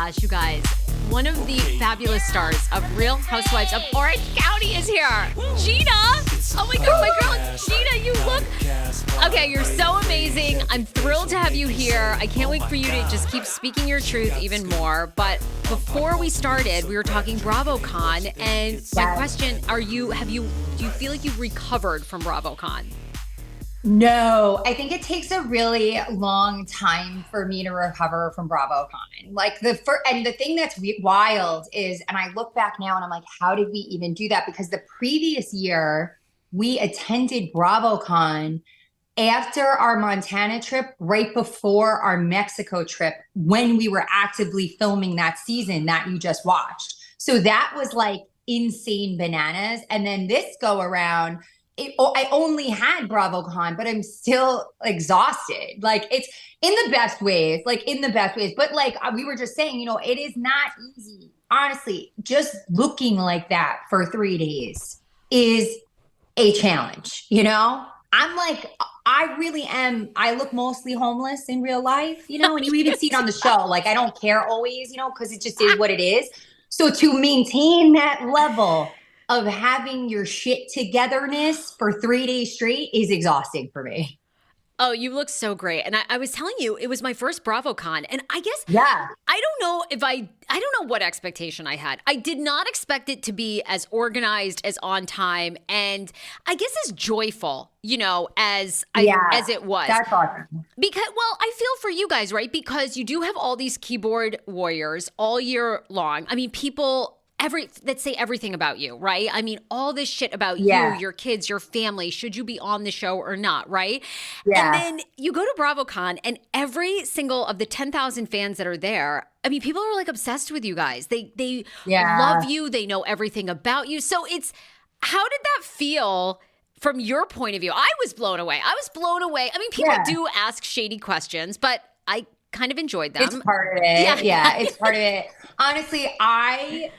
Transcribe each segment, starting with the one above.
gosh, you guys. One of the fabulous stars of Real Housewives of Orange County is here. Gina! Oh my God, my girl, Gina, you look... Okay, you're so amazing. I'm thrilled to have you here. I can't wait for you to just keep speaking your truth even more. But before we started, we were talking BravoCon, and my question, do you feel like you've recovered from BravoCon? No, I think it takes a really long time for me to recover from BravoCon. And the thing that's wild is, and I look back now and I'm like, how did we even do that? Because the previous year we attended BravoCon after our Montana trip, right before our Mexico trip, when we were actively filming that season that you just watched. So that was like insane bananas. And then this go around, I only had BravoCon, but I'm still exhausted. Like, it's in the best ways, But like we were just saying, it is not easy. Honestly, just looking like that for 3 days is a challenge, I'm like, I really am. I look mostly homeless in real life, and you even see it on the show. Like, I don't care always, because it just is what it is. So to maintain that level of having your shit togetherness for 3 days straight is exhausting for me. Oh, you look so great. And I was telling you, it was my first BravoCon. And I guess, yeah, I don't know what expectation I had. I did not expect it to be as organized, as on time, and I guess as joyful, as it was. That's awesome. Because, I feel for you guys, right? Because you do have all these keyboard warriors all year long. I mean, people... that say everything about you, right? I mean, all this shit about you, your kids, your family, should you be on the show or not, right? Yeah. And then you go to BravoCon and every single of the 10,000 fans that are there, I mean, people are like obsessed with you guys. They love you. They know everything about you. So how did that feel from your point of view? I was blown away. I mean, people do ask shady questions, but I kind of enjoyed them. It's part of it. Yeah, it's part of it. Honestly, I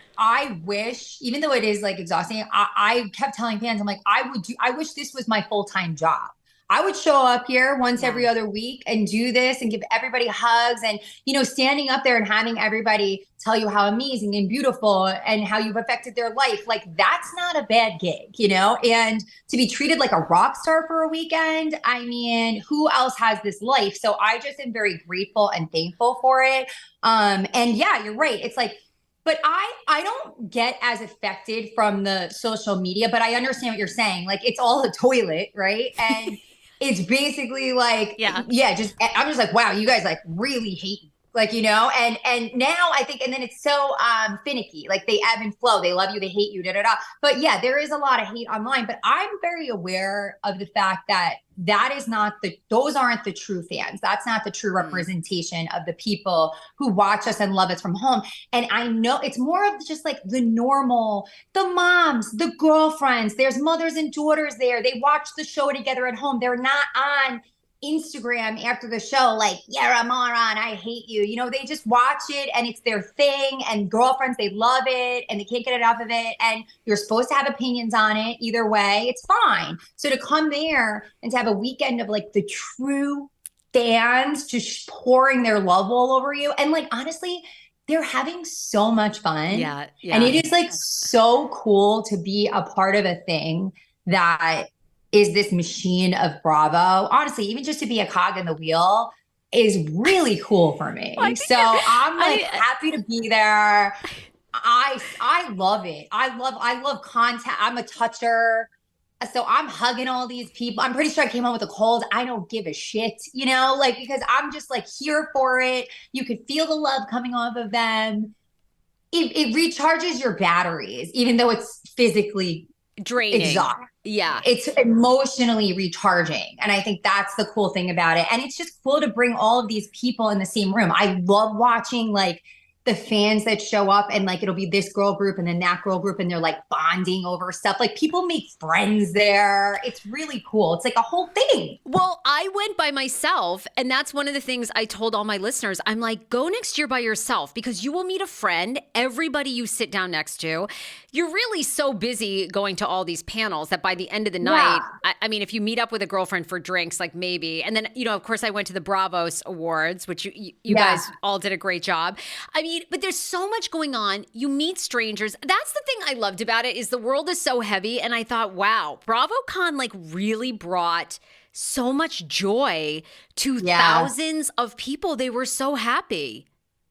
wish, even though it is like exhausting, I kept telling fans, I'm like, I wish this was my full-time job. I would show up here once every other week and do this and give everybody hugs and, standing up there and having everybody tell you how amazing and beautiful and how you've affected their life. Like, that's not a bad gig, and to be treated like a rock star for a weekend. I mean, who else has this life? So I just am very grateful and thankful for it. And yeah, you're right. It's like, but I don't get as affected from the social media, but I understand what you're saying. Like, it's all a toilet, right? And it's basically like, I'm just like, wow, you guys like really hate me. Like, and now I think, and then it's so finicky, like they ebb and flow. They love you, they hate you, But yeah, there is a lot of hate online, but I'm very aware of the fact that those aren't the true fans. That's not the true representation of the people who watch us and love us from home. And I know it's more of just like the moms, the girlfriends, there's mothers and daughters there. They watch the show together at home. They're not on Instagram after the show, like, you're a moron, I hate you. They just watch it and it's their thing, and girlfriends, they love it and they can't get enough of it. And you're supposed to have opinions on it either way. It's fine. So to come there and to have a weekend of like the true fans just pouring their love all over you. And like, honestly, they're having so much fun. Yeah. And it is like so cool to be a part of a thing that is this machine of Bravo. Honestly, even just to be a cog in the wheel is really cool for me. So I'm like happy to be there. I love it. I love contact. I'm a toucher. So I'm hugging all these people. I'm pretty sure I came home with a cold. I don't give a shit, because I'm just like here for it. You could feel the love coming off of them. It recharges your batteries, even though it's physically draining. Exhausting. Yeah. It's emotionally recharging. And I think that's the cool thing about it. And it's just cool to bring all of these people in the same room. I love watching like the fans that show up and like, it'll be this girl group and then that girl group and they're like bonding over stuff. Like people make friends there. It's really cool. It's like a whole thing. Well, I went by myself, and that's one of the things I told all my listeners. I'm like, go next year by yourself because you will meet a friend. Everybody you sit down next to, you're really so busy going to all these panels that by the end of the night, I mean, if you meet up with a girlfriend for drinks, like maybe, and then, of course I went to the Bravos Awards, which you guys all did a great job. I mean, mean, but there's so much going on. You meet strangers. That's the thing I loved about it, is the world is so heavy. And I thought, wow, BravoCon like really brought so much joy to thousands of people. They were so happy.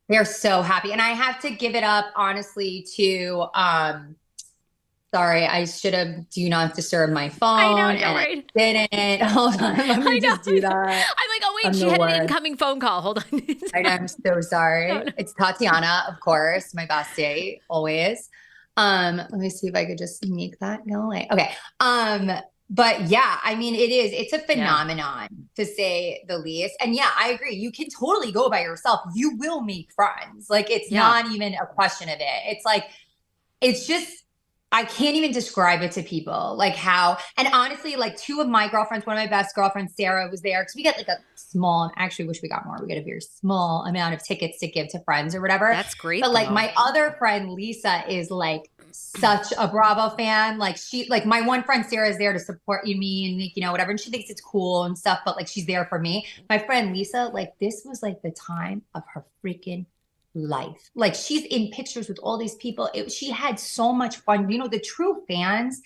They're so happy. And I have to give it up, honestly, to, sorry, I should have do not disturb my phone. I know, right? I didn't. Hold on, let me just do that. I'm like, oh wait, she had an incoming phone call. Hold on. I'm so sorry. No. It's Tatiana, of course, my bestie, always. Let me see if I could just make that go away. Okay. But yeah, I mean, it's a phenomenon to say the least. And yeah, I agree. You can totally go by yourself. You will make friends. Like, it's not even a question of it. It's like, it's just, I can't even describe it to people, like how, and honestly, like two of my girlfriends, one of my best girlfriends, Sarah, was there because we got like a small, actually wish we got more. We got a very small amount of tickets to give to friends or whatever. That's great. But like my other friend, Lisa, is like such a Bravo fan. Like my one friend, Sarah, is there to support me and, you know, whatever. And she thinks it's cool and stuff, but like, she's there for me. My friend, Lisa, like this was like the time of her freaking life. Like, she's in pictures with all these people. She had so much fun. You know, the true fans,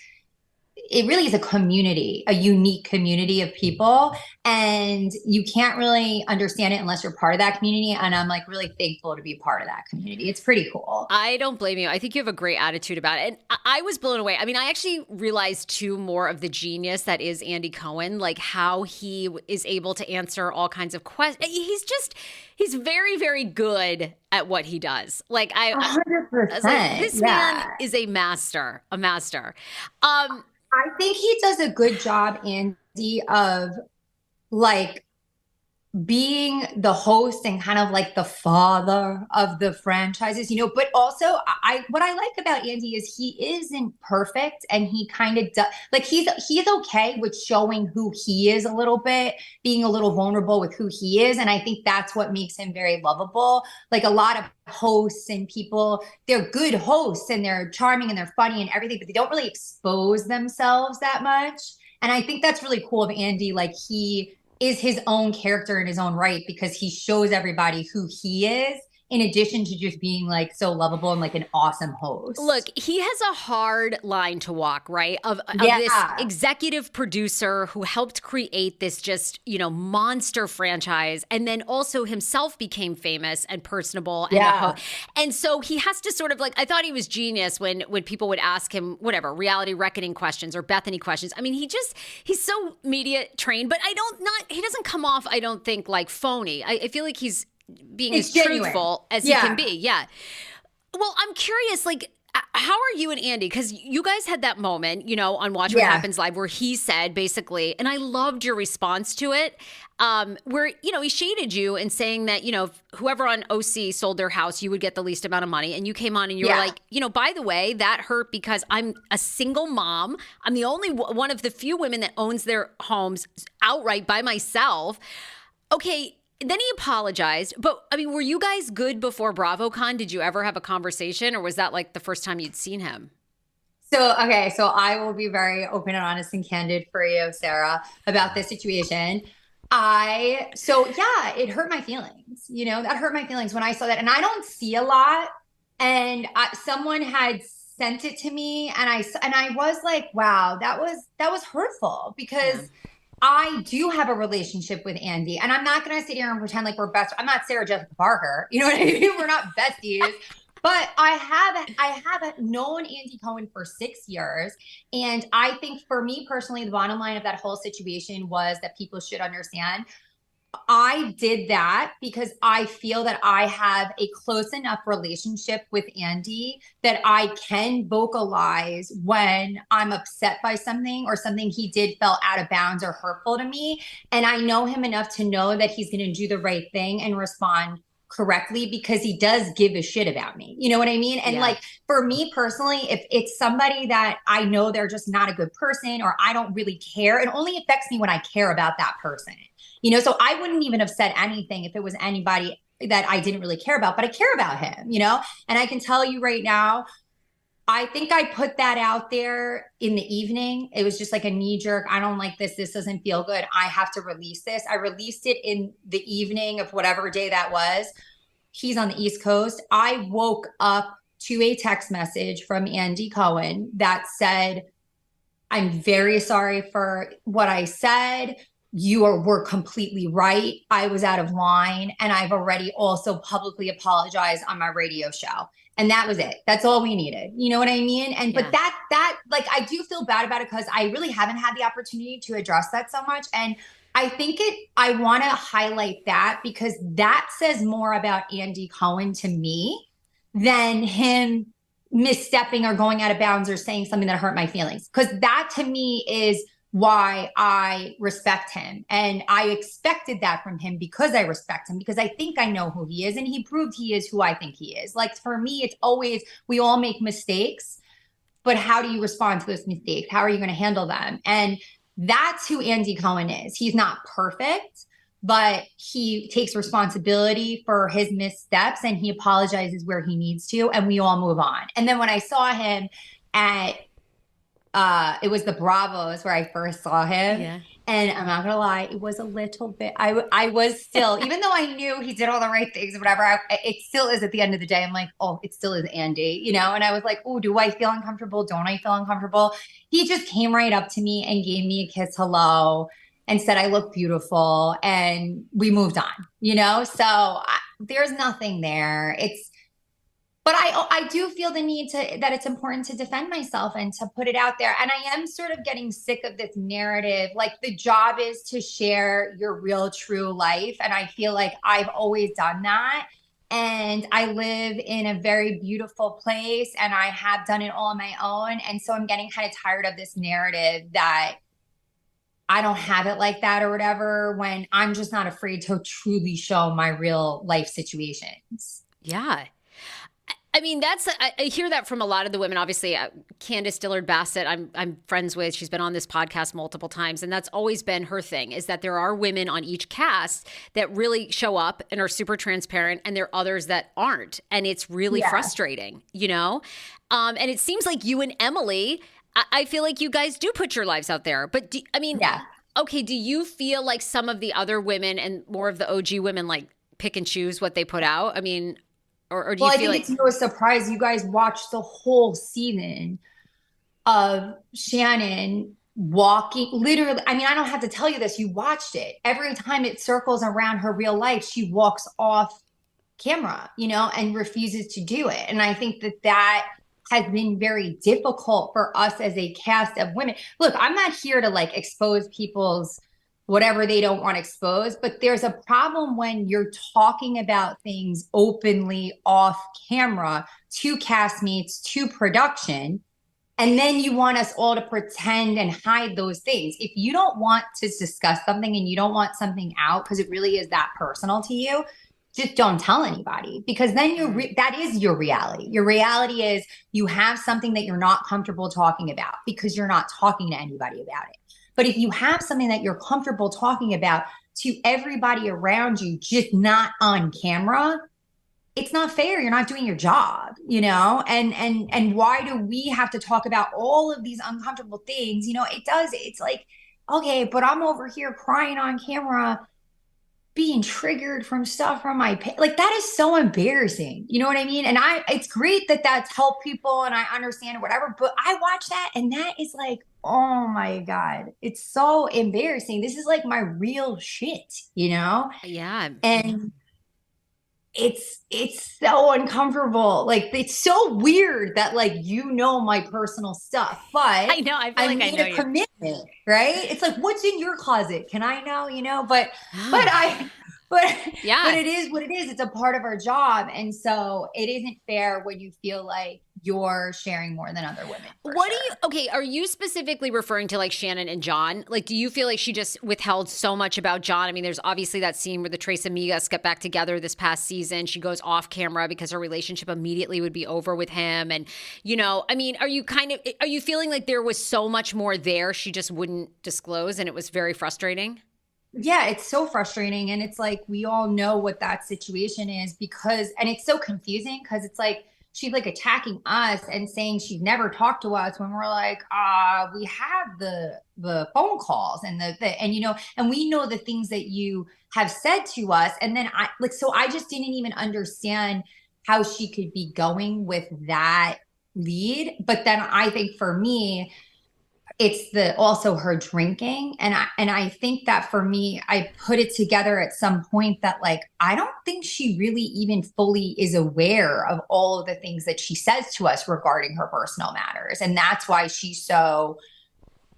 it really is a community, a unique community of people. And you can't really understand it unless you're part of that community. And I'm like really thankful to be part of that community. It's pretty cool. I don't blame you. I think you have a great attitude about it. And I was blown away. I mean, I actually realized too more of the genius that is Andy Cohen, like how he is able to answer all kinds of questions. He's very, very good at what he does. Like 100%. Like, this man is a master. I think he does a good job, Andy, of like being the host and kind of like the father of the franchises, you know, but also what I like about Andy is he isn't perfect, and he kind of does, like he's okay with showing who he is a little bit, being a little vulnerable with who he is. And I think that's what makes him very lovable. Like a lot of hosts and people, they're good hosts and they're charming and they're funny and everything, but they don't really expose themselves that much. And I think that's really cool of Andy. Like, he is his own character in his own right, because he shows everybody who he is, in addition to just being like so lovable and like an awesome host. Look, he has a hard line to walk, right? Of this executive producer who helped create this just, you know, monster franchise, and then also himself became famous and personable. And so he has to sort of like, I thought he was genius when people would ask him, whatever, reality reckoning questions or Bethenny questions. I mean, he's so media trained, but he doesn't come off, I don't think, like phony. I feel like he's being as truthful as he can be. Yeah. Well, I'm curious, like, how are you and Andy? Because you guys had that moment, you know, on Watch What Happens Live where he said basically, and I loved your response to it, where, you know, he shaded you and saying that, you know, if whoever on OC sold their house, you would get the least amount of money. And you came on and you were like, you know, by the way, that hurt because I'm a single mom. I'm the only one of the few women that owns their homes outright by myself. Okay. Then he apologized. But I mean, were you guys good before BravoCon? Did you ever have a conversation, or was that like the first time you'd seen him? So I will be very open and honest and candid for you, Sarah, about this situation. It hurt my feelings. You know, that hurt my feelings when I saw that. And I don't see a lot. And someone had sent it to me, and I was like, wow, that was hurtful, because I do have a relationship with Andy, and I'm not going to sit here and pretend like we're best. I'm not Sarah Jessica Parker. You know what I mean? We're not besties, but I have known Andy Cohen for 6 years. And I think for me personally, the bottom line of that whole situation was that people should understand I did that because I feel that I have a close enough relationship with Andy that I can vocalize when I'm upset by something or something he did felt out of bounds or hurtful to me. And I know him enough to know that he's going to do the right thing and respond correctly, because he does give a shit about me. You know what I mean? And like, for me personally, if it's somebody that I know they're just not a good person, or I don't really care, it only affects me when I care about that person. You know, so I wouldn't even have said anything if it was anybody that I didn't really care about, but I care about him, you know? And I can tell you right now, I think I put that out there in the evening. It was just like a knee jerk. I don't like this. This doesn't feel good. I have to release this. I released it in the evening of whatever day that was. he's on the East Coast. I woke up to a text message from Andy Cohen that said, I'm very sorry for what I said. Were completely right. I was out of line, and I've already also publicly apologized on my radio show. And that was it. That's all we needed. You know what I mean? And but that like, I do feel bad about it because I really haven't had the opportunity to address that so much. And I think I want to highlight that because that says more about Andy Cohen to me than him misstepping or going out of bounds or saying something that hurt my feelings. Because that to me is why I respect him. And I expected that from him because I respect him, because I think I know who he is. And he proved he is who I think he is. Like, for me, it's always, we all make mistakes, but how do you respond to those mistakes? How are you going to handle them? And that's who Andy Cohen is. He's not perfect, but he takes responsibility for his missteps and he apologizes where he needs to, and we all move on. And then when I saw him at, it was the Bravos where I first saw him. Yeah. And I'm not going to lie, it was a little bit, I was still, even though I knew he did all the right things or whatever, it still is at the end of the day. I'm like, oh, it still is Andy, you know? And I was like, oh, do I feel uncomfortable? Don't I feel uncomfortable? He just came right up to me and gave me a kiss hello and said I look beautiful, and we moved on, you know? So there's nothing there. But I do feel the need that it's important to defend myself and to put it out there. And I am sort of getting sick of this narrative. Like, the job is to share your real, true life. And I feel like I've always done that. And I live in a very beautiful place, and I have done it all on my own. And so I'm getting kind of tired of this narrative that I don't have it like that or whatever, when I'm just not afraid to truly show my real life situations. Yeah. I mean, I hear that from a lot of the women. Obviously, Candace Dillard-Bassett, I'm friends with. She's been on this podcast multiple times, and that's always been her thing, is that there are women on each cast that really show up and are super transparent, and there are others that aren't, and it's really frustrating, you know? And it seems like you and Emily, I feel like you guys do put your lives out there. But, okay, do you feel like some of the other women and more of the OG women, like, pick and choose what they put out? I mean, or do you feel like... it's no surprise you guys watched the whole season of Shannon walking, literally. I mean, I don't have to tell you this. You watched it. Every time it circles around her real life, she walks off camera, you know, and refuses to do it. And I think that has been very difficult for us as a cast of women. Look, I'm not here to like expose people's whatever they don't want exposed, but there's a problem when you're talking about things openly off camera to castmates, to production, and then you want us all to pretend and hide those things. If you don't want to discuss something and you don't want something out because it really is that personal to you, just don't tell anybody, because then that is your reality. Your reality is you have something that you're not comfortable talking about because you're not talking to anybody about it. But if you have something that you're comfortable talking about to everybody around you, just not on camera, it's not fair. You're not doing your job, you know? And why do we have to talk about all of these uncomfortable things? You know, it's like, okay, but I'm over here crying on camera, being triggered from stuff from like, that is so embarrassing. You know what I mean? And it's great that that's helped people and I understand or whatever, but I watch that and that is like, oh my God, it's so embarrassing. This is like my real shit, you know? Yeah. And it's so uncomfortable. Like, it's so weird that like, you know, my personal stuff, but I know, I feel like I know a commitment, right? It's like, what's in your closet? Can I know, you know, but it is what it is. It's a part of our job. And so it isn't fair when you feel like you're sharing more than other women. Are you specifically referring to like Shannon and John? Like, do you feel like she just withheld so much about John? I mean, there's obviously that scene where the Tres Amigas get back together this past season. She goes off camera because her relationship immediately would be over with him. And, you know, I mean, are you feeling like there was so much more there she just wouldn't disclose and it was very frustrating? Yeah, it's so frustrating. And it's like, we all know what that situation is and it's so confusing because it's like, she's like attacking us and saying she's never talked to us when we're like, we have the phone calls and and you know, and we know the things that you have said to us. And then so I just didn't even understand how she could be going with that lead. But then I think for me, it's also her drinking. And I think that for me, I put it together at some point that like, I don't think she really even fully is aware of all of the things that she says to us regarding her personal matters. And that's why she's so,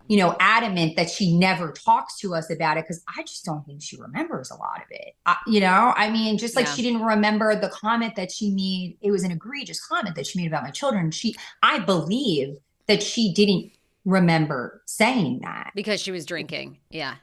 you know, adamant that she never talks to us about it. Cause I just don't think she remembers a lot of it. You know, I mean, just like she didn't remember the comment that she made. It was an egregious comment that she made about my children. I believe that she didn't remember saying that because she was drinking. Yeah.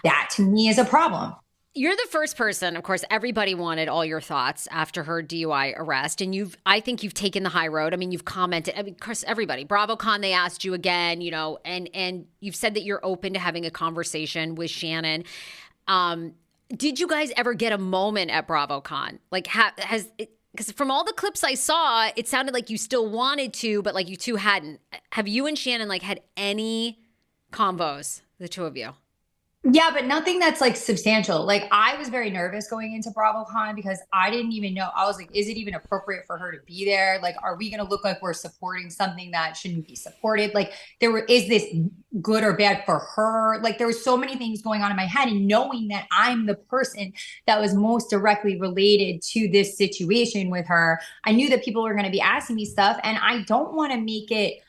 That to me is a problem. You're the first person, of course, everybody wanted all your thoughts after her DUI arrest. And I think you've taken the high road. I mean, you've commented, I mean, of course, everybody, BravoCon, they asked you again, you know, and you've said that you're open to having a conversation with Shannon. Did you guys ever get a moment at BravoCon? Like, because from all the clips I saw, it sounded like you still wanted to, but like you two hadn't. Have you and Shannon like had any combos, the two of you? Yeah, but nothing that's like substantial. Like I was very nervous going into BravoCon because I didn't even know. I was like, is it even appropriate for her to be there? Like, are we going to look like we're supporting something that shouldn't be supported? Like is this good or bad for her? Like there were so many things going on in my head, and knowing that I'm the person that was most directly related to this situation with her, I knew that people were going to be asking me stuff, and I don't want to make it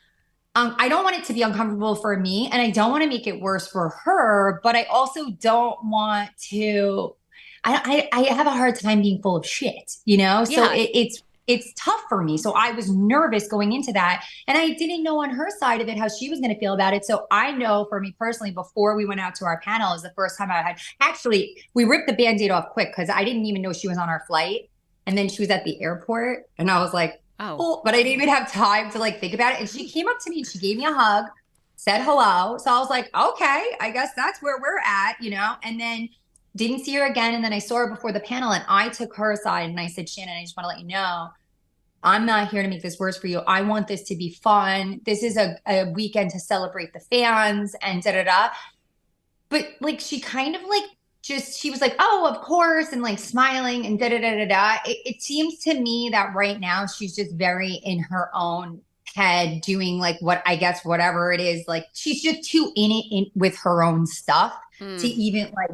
I don't want it to be uncomfortable for me, and I don't want to make it worse for her, but I also don't want to, I have a hard time being full of shit, you know? So it's tough for me. So I was nervous going into that, and I didn't know on her side of it how she was going to feel about it. So I know for me personally, before we went out to our panel, is the first time we ripped the Band-Aid off quick because I didn't even know she was on our flight. And then she was at the airport, and I was like, oh, but I didn't even have time to like think about it. And she came up to me and she gave me a hug, said hello. So I was like, okay, I guess that's where we're at, you know? And then didn't see her again. And then I saw her before the panel, and I took her aside and I said, Shannon, I just want to let you know, I'm not here to make this worse for you. I want this to be fun. This is a weekend to celebrate the fans and da-da-da. But like, she kind of like, she was like, oh, of course, and like smiling and da-da-da-da-da. It seems to me that right now she's just very in her own head doing like whatever it is. Like she's just too in it with her own stuff to even like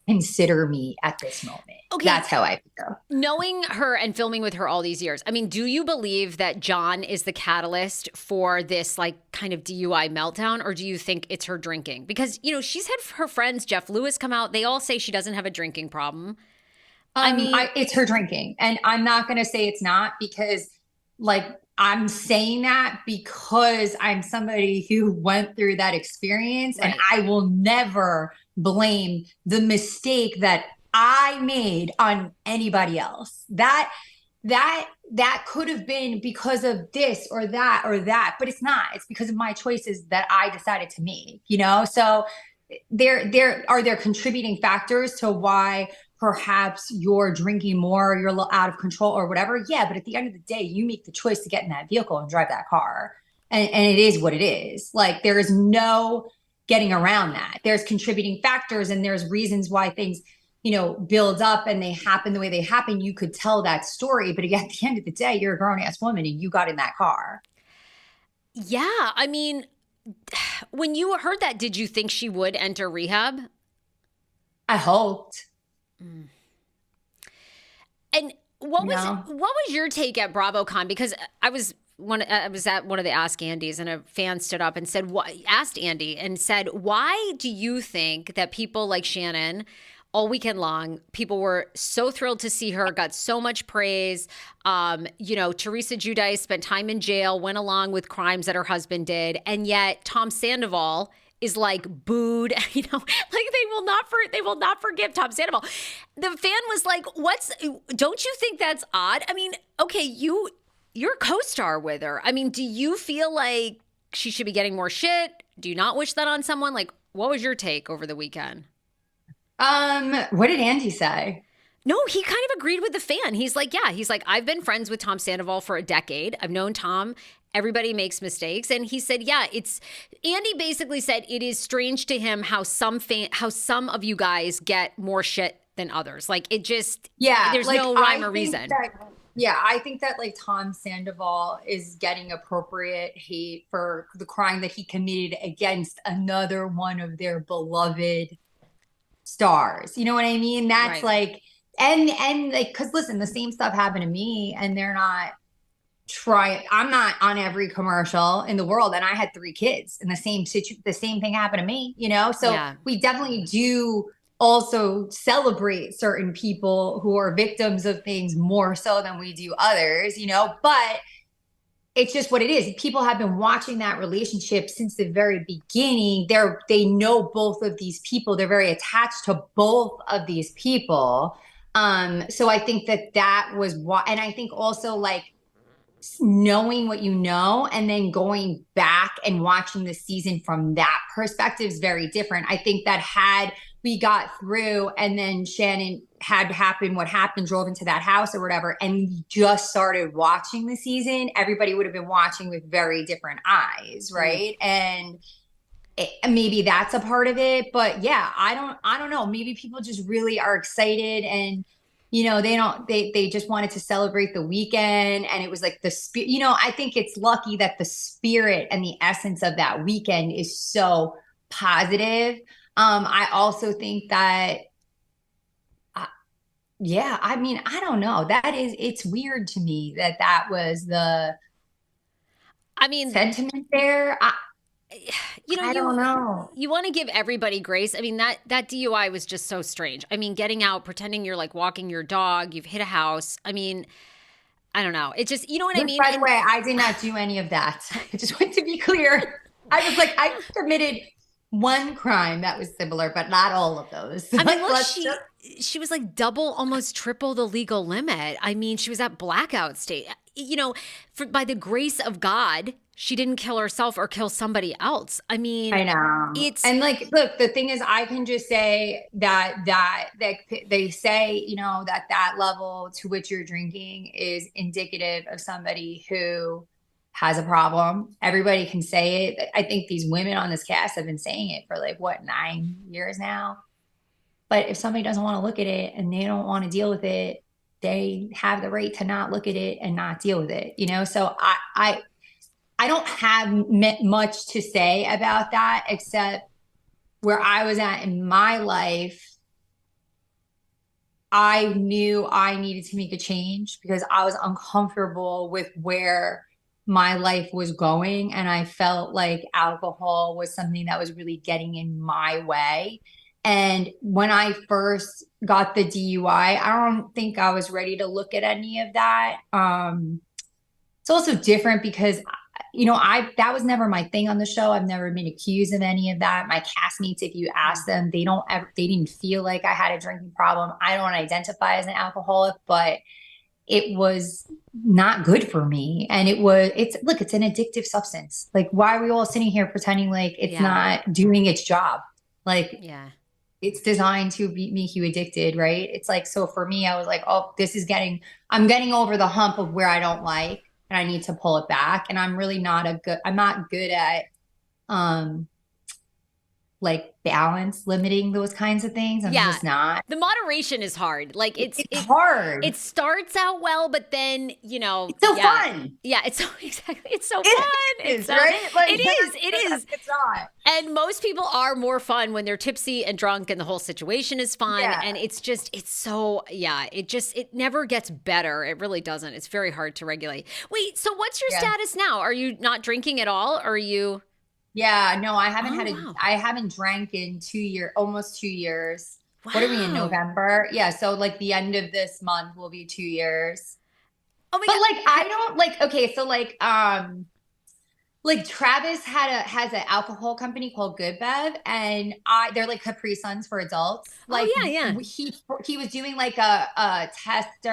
consider me at this moment. Okay. That's how I feel. Knowing her and filming with her all these years, I mean, do you believe that John is the catalyst for this like kind of DUI meltdown, or do you think it's her drinking? Because, you know, she's had her friends, Jeff Lewis, come out. They all say she doesn't have a drinking problem. It's her drinking. And I'm not going to say it's not, because like, I'm saying that because I'm somebody who went through that experience, right. And I will never blame the mistake that I made on anybody else. That could have been because of this or that, but it's not. It's because of my choices that I decided to make, you know? So there are contributing factors to why perhaps you're drinking more, you're a little out of control or whatever. Yeah. But at the end of the day, you make the choice to get in that vehicle and drive that car. And it is what it is. Like there is no getting around that. There's contributing factors, and there's reasons why things, you know, build up and they happen the way they happen. You could tell that story, but at the end of the day, you're a grown ass woman and you got in that car. Yeah. I mean, when you heard that, did you think she would enter rehab? I hoped. And what was your take at BravoCon? Because I was at one of the Ask Andys, and a fan stood up and asked Andy and said, why do you think that people like Shannon all weekend long, people were so thrilled to see her, got so much praise. You know, Teresa Giudice spent time in jail, went along with crimes that her husband did. And yet Tom Sandoval is like booed, you know, like they will not forgive Tom Sandoval. The fan was like, don't you think that's odd? I mean, okay, you're a co-star with her. I mean, do you feel like she should be getting more shit? Do you not wish that on someone? Like, what was your take over the weekend? What did Andy say? No, he kind of agreed with the fan. He's like, I've been friends with Tom Sandoval for a decade. I've known Tom. Everybody makes mistakes. And he said, Andy basically said it is strange to him how some of you guys get more shit than others. Like it just, there's like, no rhyme or reason. I think that like Tom Sandoval is getting appropriate hate for the crime that he committed against another one of their beloved stars. You know what I mean? That's right. Like, and like, cause listen, the same stuff happened to me and they're not I'm not on every commercial in the world. And I had 3 kids and the same thing happened to me, you know? So we definitely do also celebrate certain people who are victims of things more so than we do others, you know, but it's just what it is. People have been watching that relationship since the very beginning. They know both of these people. They're very attached to both of these people. So I think that was why, and I think also like knowing what you know and then going back and watching the season from that perspective is very different. I think that had we got through and then Shannon had happened, what happened, drove into that house or whatever, and we just started watching the season, everybody would have been watching with very different eyes, right? And maybe that's a part of it, but yeah, I don't know. Maybe people just really are excited and, you know, they just wanted to celebrate the weekend. And it was like you know, I think it's lucky that the spirit and the essence of that weekend is so positive. I also think that, I mean, I don't know. It's weird to me that was the sentiment there. You know, I don't know. You want to give everybody grace. I mean, that DUI was just so strange. I mean, getting out, pretending you're like walking your dog, you've hit a house. I mean, I don't know. It just, you know what I mean? By the way, I did not do any of that. I just want to be clear. I was like, I committed one crime that was similar, but not all of those. I mean, look, she was like double, almost triple the legal limit. I mean, she was at blackout state. You know, by the grace of God, she didn't kill herself or kill somebody else. I mean, I know. And like, look, the thing is, I can just say that they say, you know, that level to which you're drinking is indicative of somebody who has a problem. Everybody can say it. I think these women on this cast have been saying it for like, 9 years now. But if somebody doesn't want to look at it and they don't want to deal with it, they have the right to not look at it and not deal with it, you know? So I don't have much to say about that, except where I was at in my life, I knew I needed to make a change because I was uncomfortable with where my life was going. And I felt like alcohol was something that was really getting in my way. And when I first got the DUI, I don't think I was ready to look at any of that. It's also different because, you know, that was never my thing on the show. I've never been accused of any of that. My castmates, if you ask them, they didn't feel like I had a drinking problem. I don't identify as an alcoholic, but it was not good for me. And it's an addictive substance. Like, why are we all sitting here pretending like it's not doing its job? Like, it's designed to make you addicted, right? It's like, so for me, I was like, oh, I'm getting over the hump of where I don't like, and I need to pull it back. And I'm really I'm not good at, like balance, limiting those kinds of things. I'm just not. The moderation is hard. Like it's hard. It starts out well, but then, you know, it's so fun. Yeah, it's so fun. It's right. Like, it is. It's not. And most people are more fun when they're tipsy and drunk and the whole situation is fun. Yeah. And it never gets better. It really doesn't. It's very hard to regulate. Wait, so what's your status now? Are you not drinking at all? Or are you? Yeah, no, I haven't I haven't drank in almost 2 years. Wow. What are we in November? Yeah. So like the end of this month will be 2 years. Oh my God. Like, I don't like, okay. So like Travis has an alcohol company called Good Bev, and they're like Capri Suns for adults. Like, he was doing like a test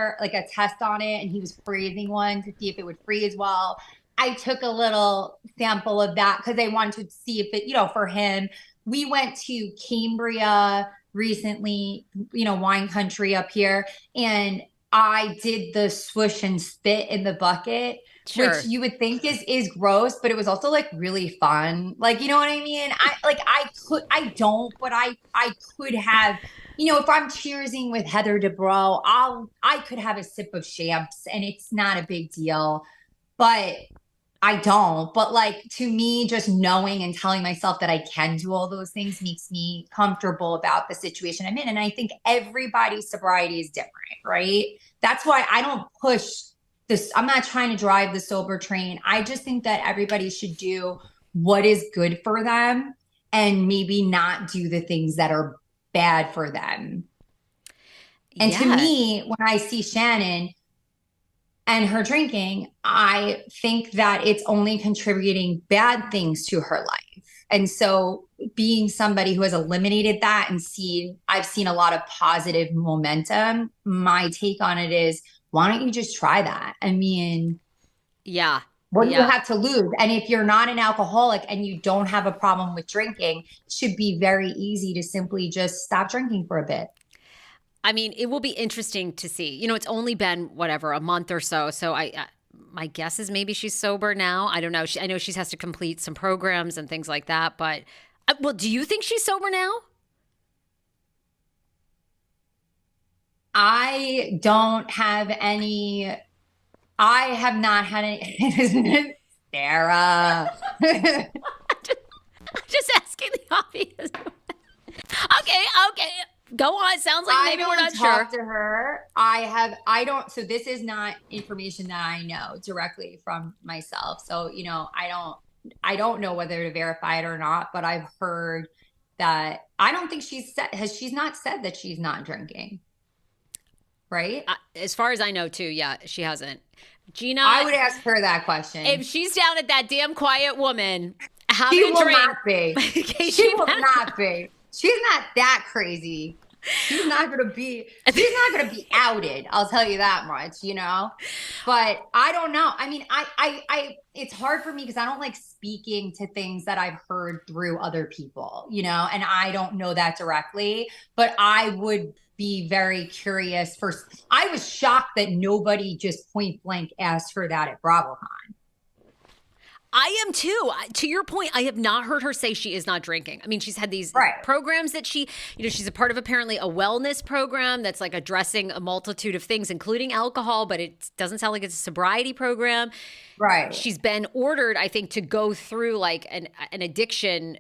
on it, and he was freezing one to see if it would freeze well. I took a little sample of that because I wanted to see if it, you know, for him. We went to Cambria recently, wine country up here. And I did the swoosh and spit in the bucket, Sure. which you would think is gross, but it was also like really fun. Like, you know what I mean? I don't, but I could have, if I'm cheersing with Heather Dubrow, I could have a sip of champs and it's not a big deal, but I don't. But like, to me, just knowing and telling myself that I can do all those things makes me comfortable about the situation I'm in. And I think everybody's sobriety is different, right? That's why I don't push this. I'm not trying to drive the sober train. I just think that everybody should do what is good for them and maybe not do the things that are bad for them. And to me, when I see Shannon and her drinking, I think that it's only contributing bad things to her life. And so being somebody who has eliminated that and I've seen a lot of positive momentum, my take on it is, why don't you just try that? I mean, yeah. What do you have to lose? And if you're not an alcoholic and you don't have a problem with drinking, it should be very easy to simply just stop drinking for a bit. I mean, it will be interesting to see. It's only been a month or so. So my guess is maybe she's sober now. I don't know. I know she has to complete some programs and things like that. But well, do you think she's sober now? I have not had any. Sarah. I'm just asking the obvious. Okay. Go on. Sounds like maybe we're not sure. To her. So this is not information that I know directly from myself. So, I don't know whether to verify it or not, but I've heard that I don't think she's not said that she's not drinking. Right? As far as I know too. Yeah, she hasn't. Gina, I would ask her that question. If she's down at that damn quiet woman, how she to will drink? Not be. She will not be. She's not that crazy. She's not going to be outed. I'll tell you that much, but I don't know. I mean, it's hard for me because I don't like speaking to things that I've heard through other people, and I don't know that directly, but I would be very curious. First, I was shocked that nobody just point blank asked her that at BravoCon. I am too. To your point, I have not heard her say she is not drinking. I mean, she's had these programs that she's a part of, apparently a wellness program that's like addressing a multitude of things, including alcohol, but it doesn't sound like it's a sobriety program. Right. She's been ordered, I think, to go through like an addiction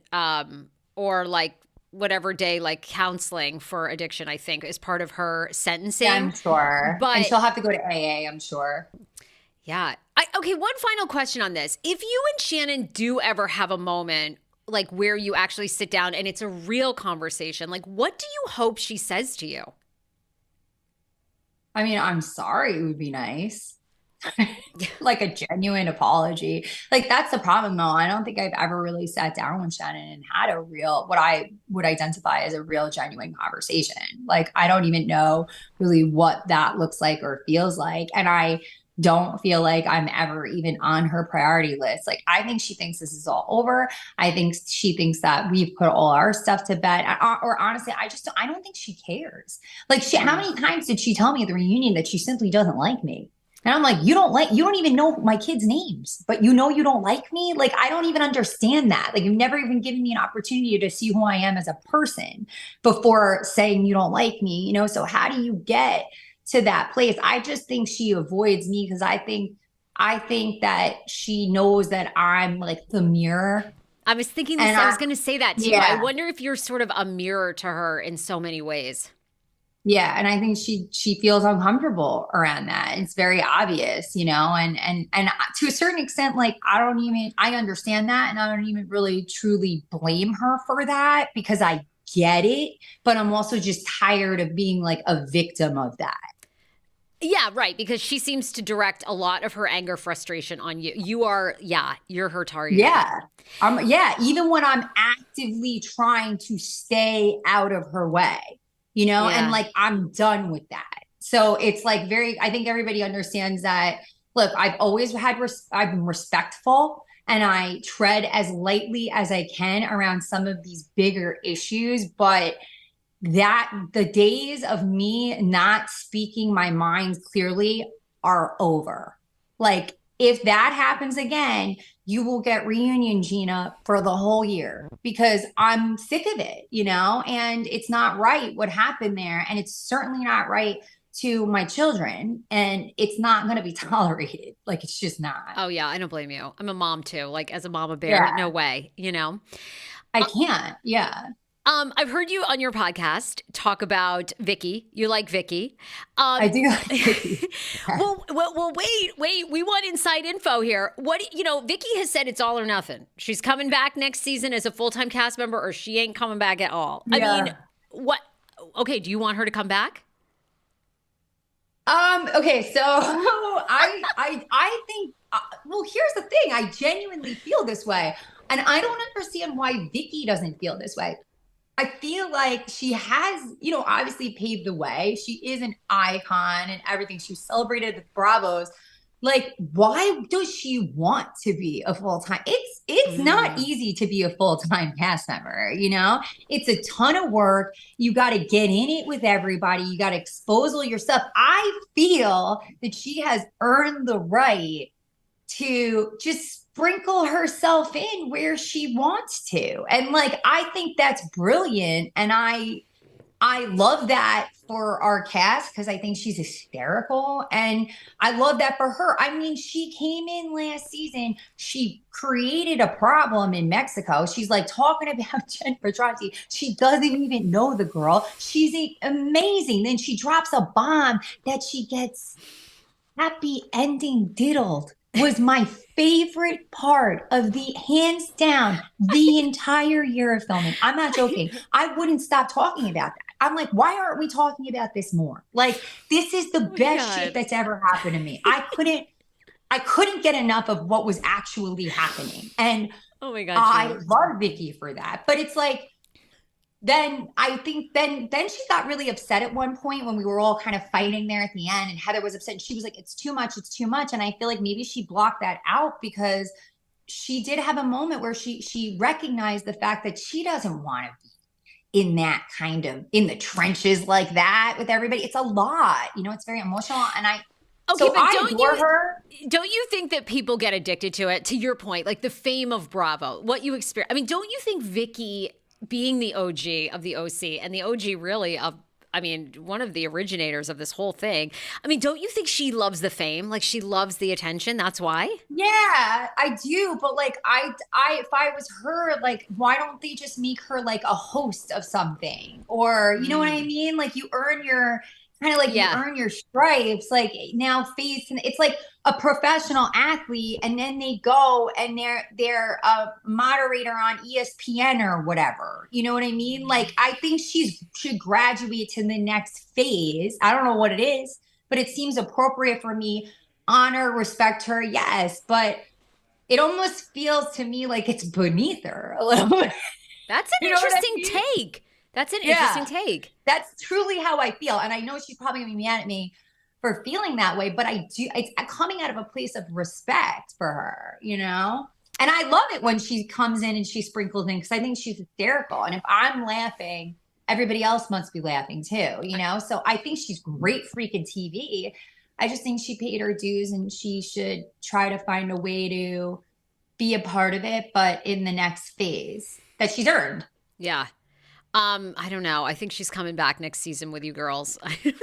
or like whatever day, like counseling for addiction, I think, is part of her sentencing. Yeah, I'm sure. And she'll have to go to AA, I'm sure. Yeah. Okay, one final question on this. If you and Shannon do ever have a moment like where you actually sit down and it's a real conversation, like what do you hope she says to you? I mean, I'm sorry would be nice. Like a genuine apology. Like that's the problem though. I don't think I've ever really sat down with Shannon and had a real, what I would identify as a real genuine conversation. Like I don't even know really what that looks like or feels like. And I don't feel like I'm ever even on her priority list. Like I think she thinks this is all over. I think she thinks that we've put all our stuff to bed. Or honestly, I don't think she cares. Like how many times did she tell me at the reunion that she simply doesn't like me? And I'm like, you don't even know my kids' names, but you don't like me. Like, I don't even understand that. Like, you've never even given me an opportunity to see who I am as a person before saying you don't like me, So how do you get to that place? I just think she avoids me because I think that she knows that I'm like the mirror. I was thinking this. I was going to say that too. Yeah. I wonder if you're sort of a mirror to her in so many ways. Yeah. And I think she feels uncomfortable around that. It's very obvious, and to a certain extent, like, I understand that. And I don't even really truly blame her for that because I get it, but I'm also just tired of being like a victim of that. Yeah, right. Because she seems to direct a lot of her anger, frustration on you. You're her target. Yeah. Even when I'm actively trying to stay out of her way. And like, I'm done with that. So it's like I think everybody understands that, look, I've always I've been respectful and I tread as lightly as I can around some of these bigger issues, but that the days of me not speaking my mind clearly are over. Like, if that happens again, you will get reunion Gina for the whole year, because I'm sick of it, and it's not right what happened there. And it's certainly not right to my children, and it's not going to be tolerated. Like, it's just not. Oh yeah, I don't blame you. I'm a mom too. Like, as a mama bear, no way, I can't. Yeah. I've heard you on your podcast talk about Vicky. You like Vicky. I do like Vicky. well, wait. We want inside info here. Vicky has said it's all or nothing. She's coming back next season as a full-time cast member, or she ain't coming back at all. Yeah. I mean, what? Okay, do you want her to come back? Okay, so I think, well, here's the thing. I genuinely feel this way, and I don't understand why Vicky doesn't feel this way. I feel like she has, obviously paved the way. She is an icon and everything. She was celebrated at the Bravos. Like, why does she want to be a full-time? It's not easy to be a full-time cast member, It's a ton of work. You got to get in it with everybody. You got to expose all your stuff. I feel that she has earned the right to just sprinkle herself in where she wants to. And like, I think that's brilliant. And I love that for our cast, because I think she's hysterical. And I love that for her. I mean, she came in last season. She created a problem in Mexico. She's like talking about Jennifer Tronti. She doesn't even know the girl. She's amazing. Then she drops a bomb that she gets happy ending diddled. Was my favorite part of hands down, the entire year of filming. I'm not joking. I wouldn't stop talking about that. I'm like, why aren't we talking about this more? Like, this is the best shit that's ever happened to me. I couldn't get enough of what was actually happening. And oh my God, I love Vicky for that. But it's like, then I think then she got really upset at one point when we were all kind of fighting there at the end, and Heather was upset. And she was like, it's too much. And I feel like maybe she blocked that out, because she did have a moment where she recognized the fact that she doesn't want to be in that kind of, in the trenches like that with everybody. It's a lot, it's very emotional. And don't you think that people get addicted to it? To your point, like the fame of Bravo, what you experience. I mean, don't you think Vicky, being the OG of the OC and the OG really of, one of the originators of this whole thing. I mean, don't you think she loves the fame? Like, she loves the attention. That's why? Yeah, I do. But like, if I was her, like, why don't they just make her like a host of something? Or, you know what I mean? Like, you earn your, kind of like you earn your stripes, like now face, and it's like a professional athlete, and then they go and they're a moderator on ESPN or whatever. You know what I mean? Like, I think she should graduate to the next phase. I don't know what it is, but it seems appropriate for me. Honor, respect her, yes, but it almost feels to me like it's beneath her a little bit. That's an interesting take. That's an interesting take. That's truly how I feel. And I know she's probably gonna be mad at me for feeling that way, but it's coming out of a place of respect for her, And I love it when she comes in and she sprinkles in, because I think she's hysterical. And if I'm laughing, everybody else must be laughing too, So I think she's great freaking TV. I just think she paid her dues, and she should try to find a way to be a part of it, but in the next phase that she's earned. Yeah. I don't know. I think she's coming back next season with you girls. I don't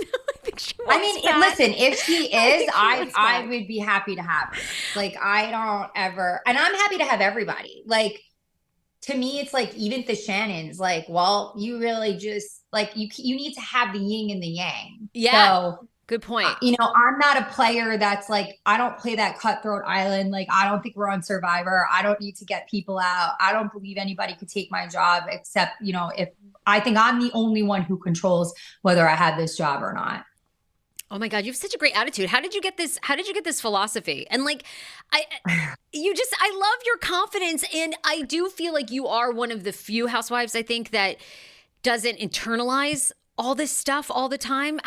know. Listen, if she is, I would be happy to have her. Like, I don't ever, and I'm happy to have everybody. Like, to me, it's like, even the Shannons, like, well, you really just, like, you need to have the yin and the yang. Yeah. So, good point. I'm not a player that's like, I don't play that cutthroat island. Like, I don't think we're on Survivor. I don't need to get people out. I don't believe anybody could take my job, except, if I think I'm the only one who controls whether I have this job or not. Oh my God, you have such a great attitude. How did you get this? How did you get this philosophy? And like, I love your confidence. And I do feel like you are one of the few housewives, I think, that doesn't internalize all this stuff all the time.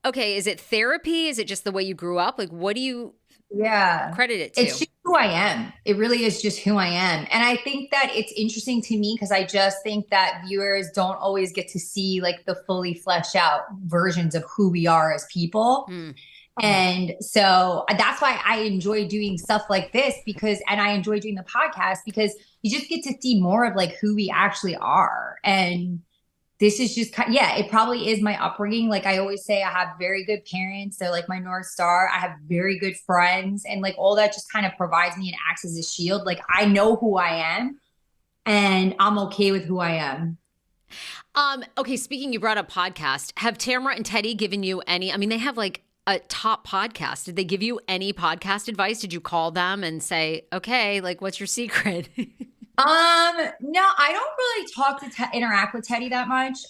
Okay, is it therapy? Is it just the way you grew up? Like, what do you Yeah. credit it to. It's just who I am. It really is just who I am. And I think that it's interesting to me because I just think that viewers don't always get to see like the fully fleshed out versions of who we are as people. And so that's why I enjoy doing stuff like this and I enjoy doing the podcast because you just get to see more of like who we actually are. And this is just, it probably is my upbringing. Like I always say, I have very good parents. They're like my North Star. I have very good friends and like all that just kind of provides me and acts as a shield. Like I know who I am and I'm okay with who I am. Okay. Speaking, you brought up podcast. Have Tamara and Teddy given you any, they have like a top podcast. Did they give you any podcast advice? Did you call them and say, okay, like what's your secret? No, I don't really interact with Teddy that much.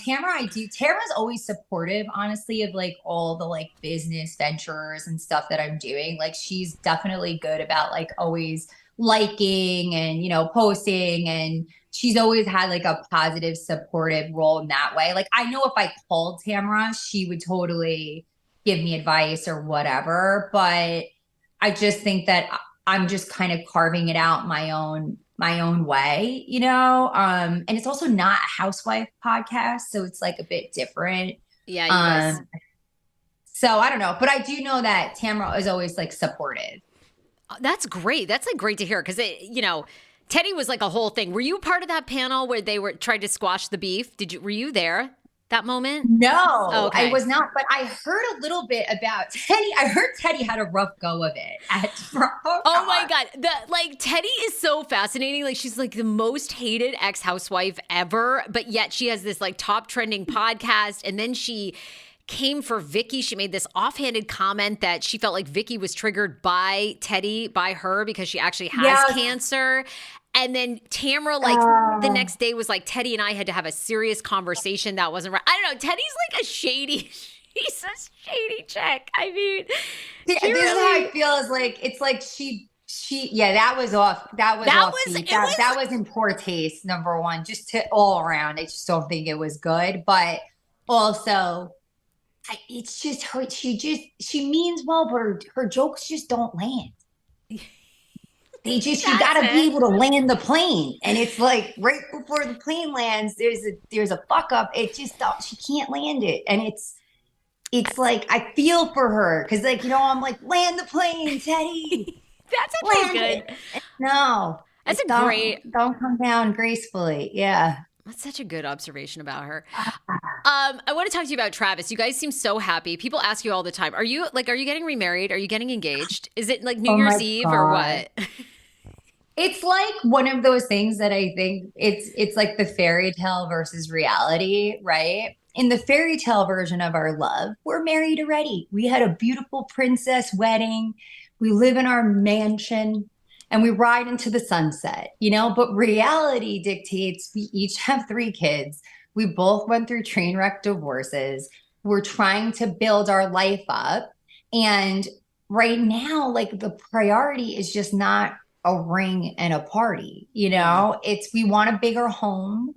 Tamara, I do. Tamara's always supportive, honestly, of like all the like business ventures and stuff that I'm doing. Like she's definitely good about like always liking and, posting, and she's always had like a positive, supportive role in that way. Like I know if I called Tamara, she would totally give me advice or whatever, but I just think that I'm just kind of carving it out my own way, and it's also not a housewife podcast, so it's like a bit different. Yeah, you guys. So I don't know, but I do know that Tamara is always like supportive. That's great. That's like great to hear because Teddy was like a whole thing. Were you part of that panel where they were trying to squash the beef? Were you there? That moment? No, okay. I was not, but I heard a little bit about Teddy. I heard Teddy had a rough go of it at Oh my God. Teddy is so fascinating. Like she's like the most hated ex-housewife ever, but yet she has this like top trending podcast. And then she came for Vicky. She made this offhanded comment that she felt like Vicky was triggered by Teddy, by her, because she actually has cancer. And then Tamara, the next day was like, Teddy and I had to have a serious conversation that wasn't right. I don't know. Teddy's like a shady chick. This is how I feel is like, it's like that was off. That was in poor taste, number one, just to all around. I just don't think it was good. But also, it's just her. She means well, but her jokes just don't land. You gotta be able to land the plane. And it's like right before the plane lands, there's a fuck up. It just, she can't land it. And it's like, I feel for her. Cause like, I'm like, land the plane, Teddy. That's actually good. No. Don't come down gracefully. Yeah. That's such a good observation about her. I want to talk to you about Travis. You guys seem so happy. People ask you all the time, are you getting remarried? Are you getting engaged? Is it like New Year's Eve or what? It's like one of those things that I think it's like the fairy tale versus reality, right? In the fairy tale version of our love, we're married already. We had a beautiful princess wedding. We live in our mansion and we ride into the sunset, but reality dictates we each have 3 kids. We both went through train wreck divorces. We're trying to build our life up. And right now, like the priority is just not a ring and a party, we want a bigger home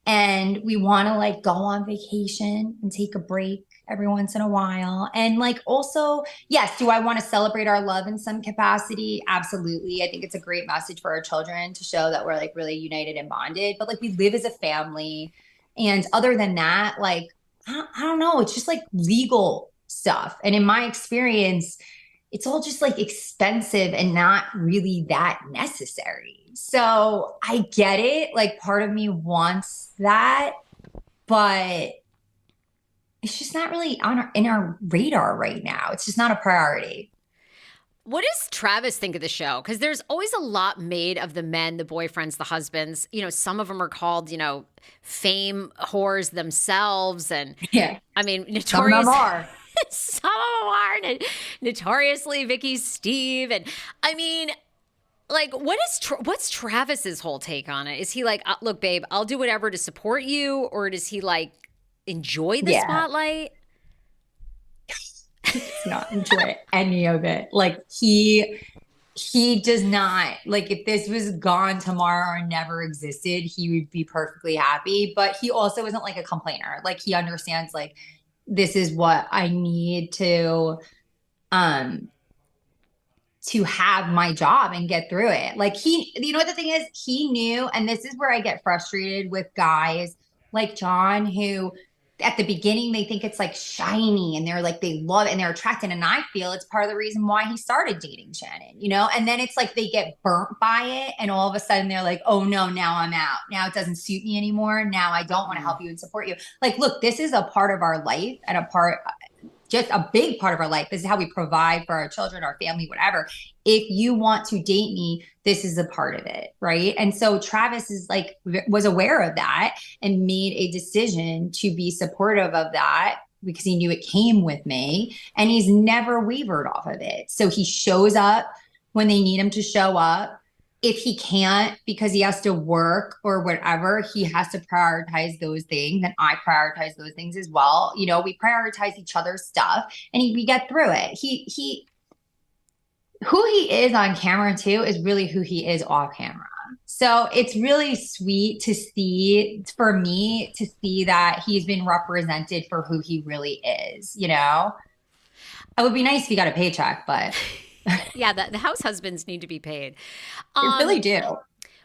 and we want to like go on vacation and take a break every once in a while. And like also, yes, do I want to celebrate our love in some capacity? Absolutely. I think it's a great message for our children to show that we're like really united and bonded, but like we live as a family. And other than that, like, I don't know, it's just like legal stuff. And in my experience, it's all just like expensive and not really that necessary. So I get it. Like part of me wants that, but it's just not really in our radar right now. It's just not a priority. What does Travis think of the show? Because there's always a lot made of the men, the boyfriends, the husbands. Some of them are called, fame whores themselves. And notorious. Some of them are. Some of them are notoriously Vicky, Steve. And what's Travis's whole take on it? Is he like, look, babe, I'll do whatever to support you? Or does he like enjoy the spotlight? He does not enjoy any of it. Like he does not, like if this was gone tomorrow or never existed, he would be perfectly happy. But he also isn't like a complainer. Like he understands like, this is what I need to to have my job and get through it. Like you know what the thing is? He knew, and this is where I get frustrated with guys like John, who at the beginning, they think it's like shiny and they're like, they love it and they're attracted. And I feel it's part of the reason why he started dating Shannon, you know? And then it's like they get burnt by it. And all of a sudden they're like, oh no, now I'm out. Now it doesn't suit me anymore. Now I don't want to help you and support you. Like, look, this is a part of our life and just a big part of our life. This is how we provide for our children, our family, whatever. If you want to date me, this is a part of it, right? And so Travis was aware of that and made a decision to be supportive of that because he knew it came with me, and he's never wavered off of it. So he shows up when they need him to show up. If he can't because he has to work or whatever, he has to prioritize those things. And I prioritize those things as well. You know, we prioritize each other's stuff and we get through it. Who he is on camera too is really who he is off camera. So it's really sweet to see, for me, to see that he's been represented for who he really is, you know? It would be nice if he got a paycheck, but... Yeah, the house husbands need to be paid. They really do.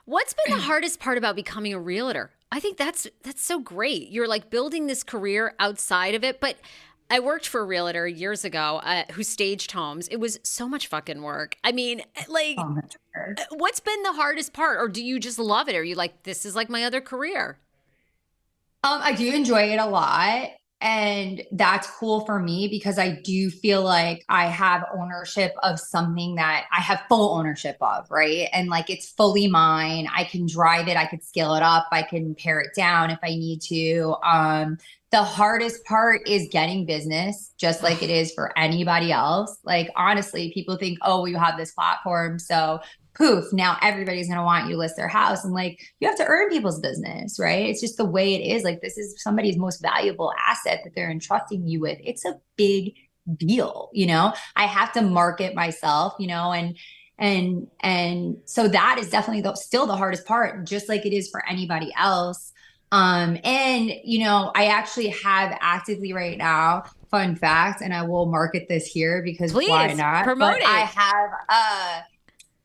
What's been the hardest part about becoming a realtor? I think that's so great. You're like building this career outside of it. But I worked for a realtor years ago who staged homes. It was so much fucking work. I mean, like, what's been the hardest part? Or do you just love it? Or are you like, this is like my other career? I do enjoy it a lot. And that's cool for me because I do feel like I have ownership of something that I have full ownership of, right? And like it's fully mine. I can drive it. I could scale it up. I can pare it down if I need to. The hardest part is getting business, just like it is for anybody else. Like, honestly, people think, oh, you have this platform, so poof, now everybody's going to want you to list their house. And like, you have to earn people's business, right? It's just the way it is. Like, this is somebody's most valuable asset that they're entrusting you with. It's a big deal, you know? I have to market myself, you know, and so that is definitely still the hardest part, just like it is for anybody else. And you know, I actually have actively right now, fun fact, and I will market this here because please, why not? Promote it. I have a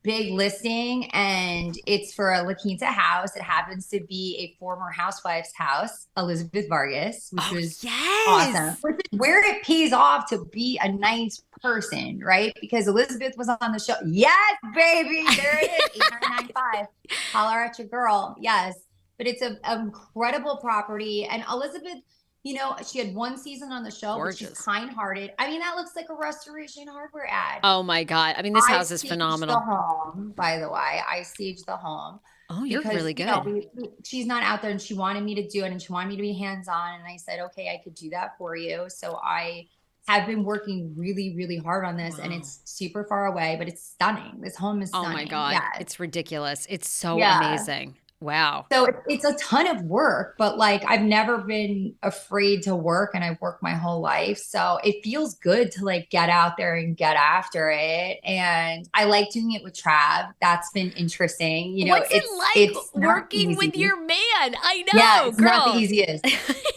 big listing and it's for a La Quinta house. It happens to be a former housewife's house, Elizabeth Vargas, which was awesome. Which is where it pays off to be a nice person, right? Because Elizabeth was on the show. Yes, baby. There it is. 8995. Holler at your girl. Yes. But it's an incredible property. And Elizabeth, you know, she had one season on the show, which is kind-hearted. I mean, that looks like a Restoration Hardware ad. Oh my God. I mean, this house is phenomenal. I staged the home, by the way. I staged the home. Oh, you're really good. You know, she's not out there and she wanted me to do it and she wanted me to be hands-on. And I said, okay, I could do that for you. So I have been working really, really hard on this, and it's super far away, but it's stunning. This home is stunning. Oh my God. Yeah. It's ridiculous. It's so amazing. Wow. So it's a ton of work, but like I've never been afraid to work, and I've worked my whole life. So it feels good to like get out there and get after it. And I like doing it with Trav. That's been interesting. You know, what's it like working with your man? I know, yeah, it's girl. Not the easiest.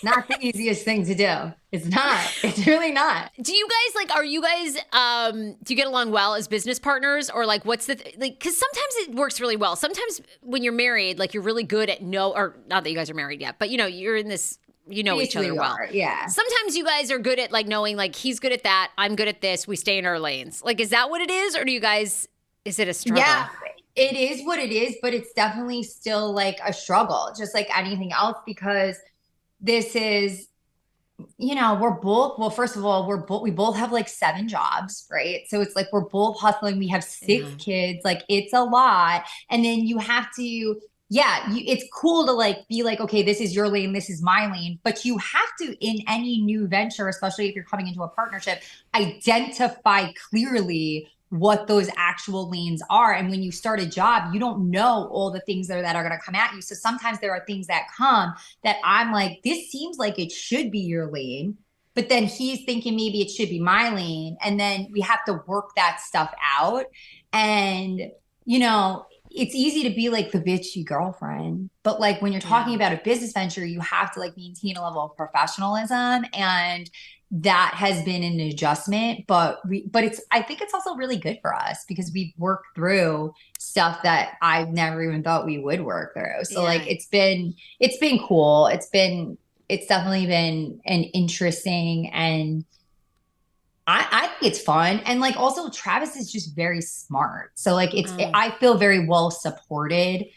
Not the easiest thing to do. It's not. It's really not. Do you guys do you get along well as business partners, or like what's the like? Because sometimes it works really well. Sometimes when you're married, like you're really good at or not that you guys are married yet, but you know you're in this. You know each other well. Yeah. Sometimes you guys are good at like knowing like he's good at that, I'm good at this. We stay in our lanes. Like, is that what it is, or do you guys? Is it a struggle? Yeah. It is what it is, but it's definitely still like a struggle, just like anything else, because this is, you know, first of all, we both have like 7 jobs, right? So it's like, we're both hustling. We have 6 kids. Like, it's a lot. And then you have to, it's cool to like, be like, okay, this is your lane, this is my lane. But you have to, in any new venture, especially if you're coming into a partnership, identify clearly what those actual lanes are. And when you start a job, you don't know all the things that are going to come at you. So sometimes there are things that come that I'm like, this seems like it should be your lane, but then he's thinking maybe it should be my lane. And then we have to work that stuff out. And, you know, it's easy to be like the bitchy girlfriend, but like when you're talking about a business venture, you have to like maintain a level of professionalism, and that has been an adjustment. But I think it's also really good for us because we've worked through stuff that I never even thought we would work through. So like it's been cool. It's definitely been an interesting, and I think it's fun. And like also Travis is just very smart. So like I feel very well supported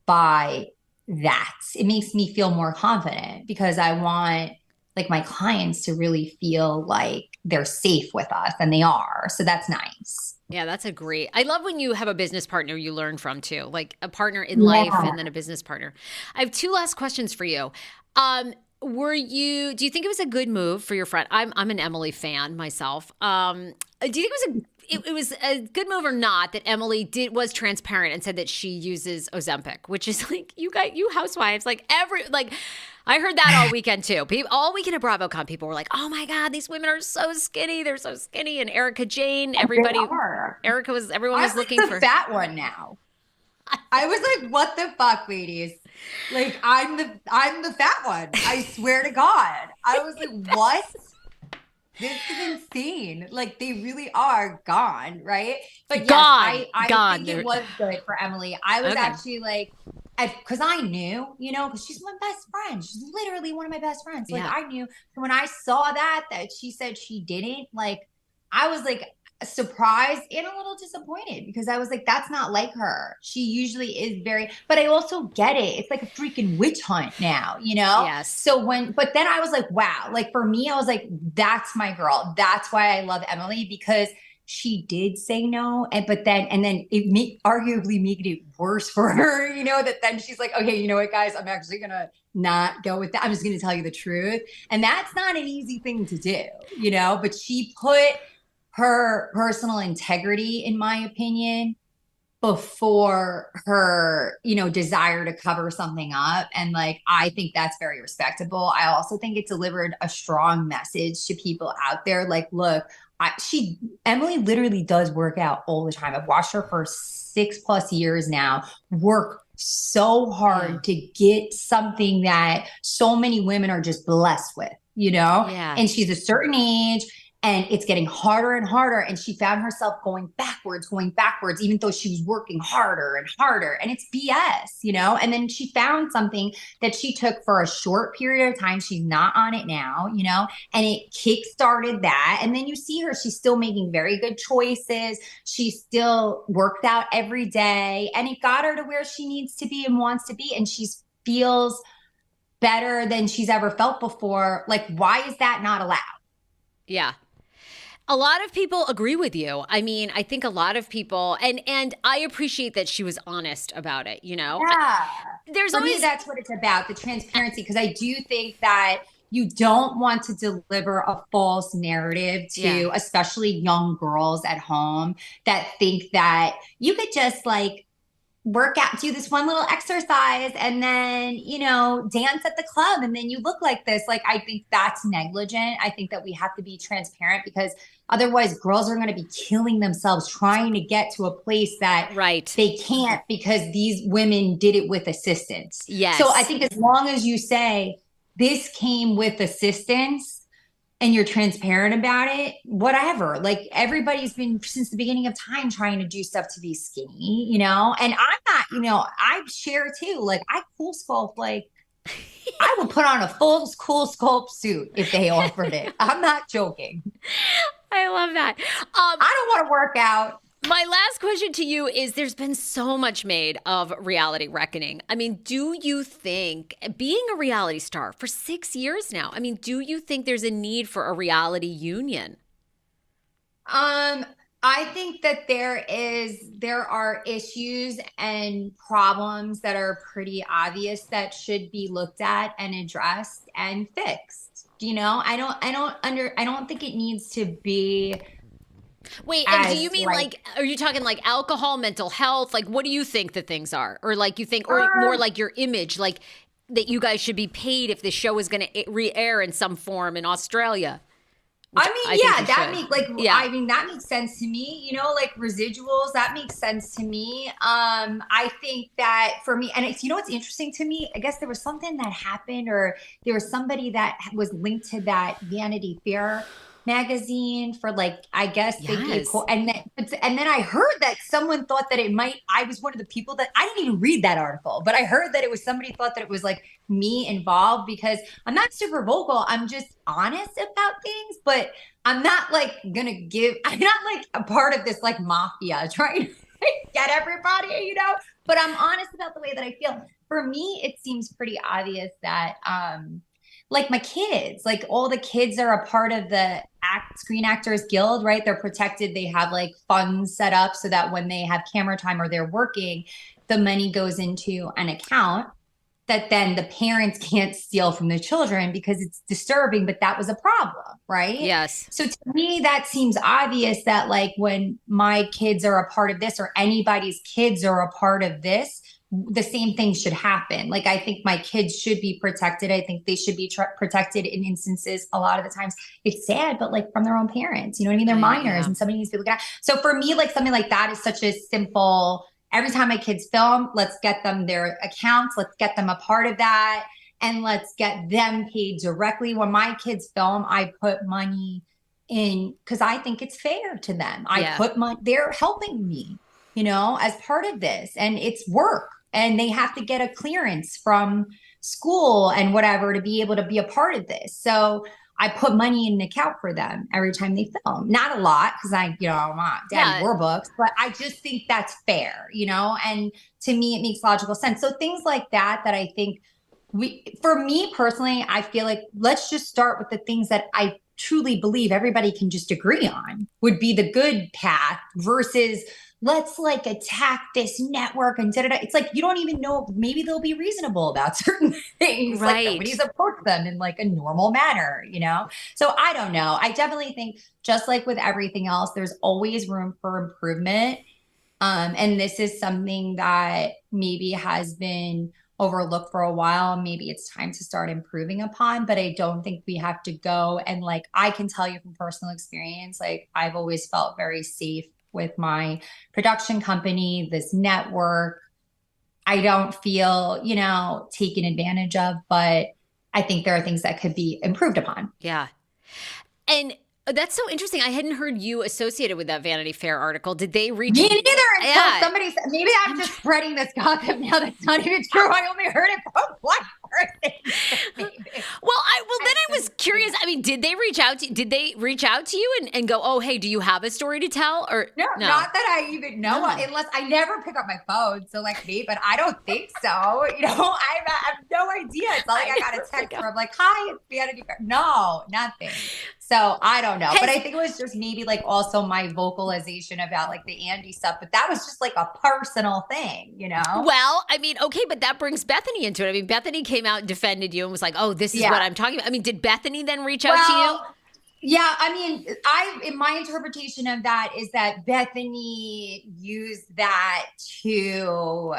by that. It makes me feel more confident because I want like my clients to really feel like they're safe with us, and they are. So that's nice. Yeah, that's a great. I love when you have a business partner you learn from too, like a partner in life and then a business partner. I have two last questions for you. Do you think it was a good move for your friend? I'm an Emily fan myself. Do you think it was a good move or not that Emily was transparent and said that she uses Ozempic, which is like you housewives, like I heard that all weekend too. All weekend at BravoCon, people were like, "Oh my God, these women are so skinny. They're so skinny." And Erica Jane, everyone was looking for the fat one now. I was like, "What the fuck, ladies? Like, I'm the fat one. I swear to God." I was like, "What? This is insane." Like, they really are gone, right? But yes, I think it was good for Emily. I was actually like, because I knew, because she's my best friend. She's literally one of my best friends. Like, I knew when I saw that she said she didn't, like, I was like surprised and a little disappointed because I was like, that's not like her. She usually is but I also get it. It's like a freaking witch hunt now, Yes. So but then I was like, wow, like for me, I was like, that's my girl. That's why I love Emily, because she did say no. And then it arguably made it worse for her, that then she's like, okay, you know what, guys, I'm actually going to not go with that. I'm just going to tell you the truth. And that's not an easy thing to do, but she put her personal integrity, in my opinion, before her, desire to cover something up. And like, I think that's very respectable. I also think it delivered a strong message to people out there. Like, look, Emily literally does work out all the time. I've watched her for 6+ years now, work so hard to get something that so many women are just blessed with, and she's a certain age, and it's getting harder and harder. And she found herself going backwards, even though she was working harder and harder. And it's BS, and then she found something that she took for a short period of time. She's not on it now, and it kickstarted that. And then you see her, she's still making very good choices. She still worked out every day, and it got her to where she needs to be and wants to be. And she feels better than she's ever felt before. Like, why is that not allowed? Yeah. A lot of people agree with you. I mean, I think a lot of people, and I appreciate that she was honest about it, Yeah. For me, that's what it's about, the transparency, because I do think that you don't want to deliver a false narrative to especially young girls at home that think that you could just like work out, do this one little exercise, and then, dance at the club, and then you look like this. Like, I think that's negligent. I think that we have to be transparent, because otherwise girls are going to be killing themselves trying to get to a place that they can't, because these women did it with assistance. Yes. So I think as long as you say this came with assistance, and you're transparent about it, whatever. Like, everybody's been since the beginning of time trying to do stuff to be skinny, and I'm not, I share too. Like, I cool sculpt, like I would put on a full cool sculpt suit if they offered it. I'm not joking. I love that. I don't want to work out. My last question to you is, there's been so much made of reality reckoning. I mean, do you think, being a reality star for 6 years now, I mean, do you think there's a need for a reality union? I think that there are issues and problems that are pretty obvious that should be looked at and addressed and fixed. I don't think it needs to be. Wait, and do you mean like, are you talking like alcohol, mental health? Like, what do you think the things are? Or like you think, or more like your image, like that you guys should be paid if the show is going to re-air in some form in Australia? I mean, I mean, that makes sense to me, you know, like residuals, that makes sense to me. I think that for me, and it's, you know, what's interesting to me, I guess there was something that happened, or there was somebody that was linked to that Vanity Fair magazine for like, I guess they gave, and then I heard that someone thought that I was one of the people that, I didn't even read that article, but I heard that it was somebody thought that it was like me involved, because I'm not super vocal. I'm just honest about things, but I'm not like I'm not like a part of this like mafia trying to get everybody, you know, but I'm honest about the way that I feel. For me, it seems pretty obvious that, like my kids, like all the kids are a part of the Screen Actors Guild, right? They're protected. They have like funds set up so that when they have camera time or they're working, the money goes into an account that then the parents can't steal from the children, because it's disturbing, but that was a problem, right? Yes. So to me, that seems obvious that like when my kids are a part of this, or anybody's kids are a part of this, the same thing should happen. Like, I think my kids should be protected. I think they should be protected in instances. A lot of the times it's sad, but like from their own parents, you know what I mean? They're minors and somebody needs to be looking at. So for me, like something like that is such a simple, every time my kids film, let's get them their accounts. Let's get them a part of that. And let's get them paid directly. When my kids film, I put money in because I think it's fair to them. I put money, they're helping me, you know, as part of this, and it's work. And they have to get a clearance from school and whatever to be able to be a part of this. So I put money in an account for them every time they film. Not a lot, because I, you know, I'm not Daddy War Books, but I just think that's fair, you know, and to me, it makes logical sense. So things like that I think for me personally, I feel like let's just start with the things that I truly believe everybody can just agree on would be the good path, versus let's like attack this network and da-da-da. It's like, you don't even know, maybe they'll be reasonable about certain things. Right. Like nobody's approached them in like a normal manner, you know? So I don't know. I definitely think just like with everything else, there's always room for improvement. And this is something that maybe has been overlooked for a while. Maybe it's time to start improving upon, but I don't think we have to go. And like, I can tell you from personal experience, like I've always felt very safe with my production company, this network. I don't feel, you know, taken advantage of, but I think there are things that could be improved upon. Yeah. And that's so interesting. I hadn't heard you associated with that Vanity Fair article. Did they reach? Me neither. So somebody said, maybe I'm just spreading this gossip now. That's not even true. I only heard it from one person. Well, then I was curious. I mean, did they reach out to you and go, oh, hey, do you have a story to tell? Or no, not that I even know, unless I never pick up my phone. So like me, but I don't think so. You know, I have no idea. It's not like I got a text where I'm like, hi, it's Vanity Fair. No, nothing. So I don't know, but I think it was just maybe like also my vocalization about like the Andy stuff, but that was just like a personal thing, you know? Well, I mean, okay, but that brings Bethenny into it. I mean, Bethenny came out and defended you and was like, oh, this is what I'm talking about. I mean, did Bethenny then reach out to you? Yeah, I mean, in my interpretation of that is that Bethenny used that to